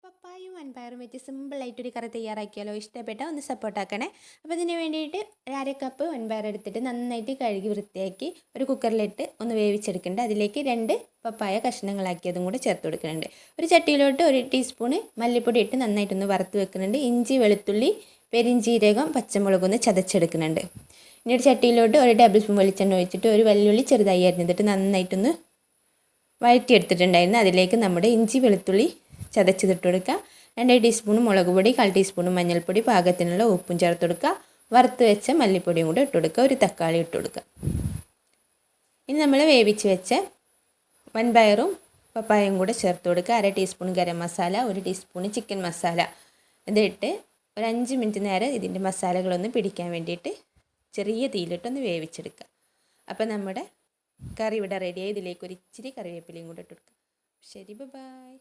പപ്പായയും വൻപയറും വെച്ച് സിമ്പിളായിട്ടൊരു കറി തയ്യാറാക്കിയാലോ? ഇഷ്ടപ്പെട്ട ഒന്ന് സപ്പോർട്ടാക്കണേ. അപ്പോൾ ഇതിന് വേണ്ടിയിട്ട് ഒരു അര കപ്പ് വൻപയർ എടുത്തിട്ട് നന്നായിട്ട് കഴുകി വൃത്തിയാക്കി ഒരു കുക്കറിലിട്ട് ഒന്ന് വേവിച്ചെടുക്കുന്നുണ്ട്. അതിലേക്ക് 2 പപ്പായ കഷ്ണങ്ങളാക്കിയതും കൂടെ ചേർത്ത് കൊടുക്കുന്നുണ്ട്. ഒരു ചട്ടിയിലോട്ട് 1 ടീസ്പൂണ് മല്ലിപ്പൊടി ഇട്ട് നന്നായിട്ടൊന്ന് വറുത്ത് വെക്കുന്നുണ്ട്. ഇഞ്ചി, വെളുത്തുള്ളി, പെരിഞ്ചീരകം, പച്ചമുളകൊന്ന് ചതച്ചെടുക്കുന്നുണ്ട്. ഇനി ഒരു ചട്ടിയിലോട്ട് 1 ടേബിൾ സ്പൂൺ വെളിച്ചെണ്ണ ഒഴിച്ചിട്ട് ഒരു വെല്ലുള്ളി ചെറുതായി അരിഞ്ഞിട്ട് നന്നായിട്ടൊന്ന് വഴറ്റിയെടുത്തിട്ടുണ്ടായിരുന്നു. അതിലേക്ക് നമ്മുടെ ഇഞ്ചി, വെളുത്തുള്ളി ചതച്ചിട്ട് കൊടുക്കുക. 2 ടീസ്പൂൺ മുളക് പൊടി, 1/4 ടീസ്പൂൺ മഞ്ഞൾപ്പൊടി, പാകത്തിനുള്ള ഉപ്പും ചേർത്ത് കൊടുക്കുക. വറുത്ത് വെച്ച മല്ലിപ്പൊടിയും കൂടെ ഇട്ട് കൊടുക്കുക. ഒരു തക്കാളി ഇട്ട് കൊടുക്കുക. ഇനി നമ്മൾ വേവിച്ച് വെച്ച വൻപയറും പപ്പായയും കൂടെ ചേർത്ത് കൊടുക്കുക. 1/2 teaspoon garam masala, 1 teaspoon chicken masala ഇതിട്ട് ഒരു 5 മിനിറ്റ് നേരം ഇതിൻ്റെ മസാലകളൊന്ന് പിടിക്കാൻ വേണ്ടിയിട്ട് ചെറിയ തീയിലിട്ടൊന്ന് വേവിച്ചെടുക്കുക. അപ്പോൾ നമ്മുടെ കറി ഇവിടെ റെഡിയായി. ഇതിലേക്ക് ഒരു ഇച്ചിരി കറിവേപ്പിലയും കൂടെ ഇട്ട് കൊടുക്കുക. ശരി, ബൈ.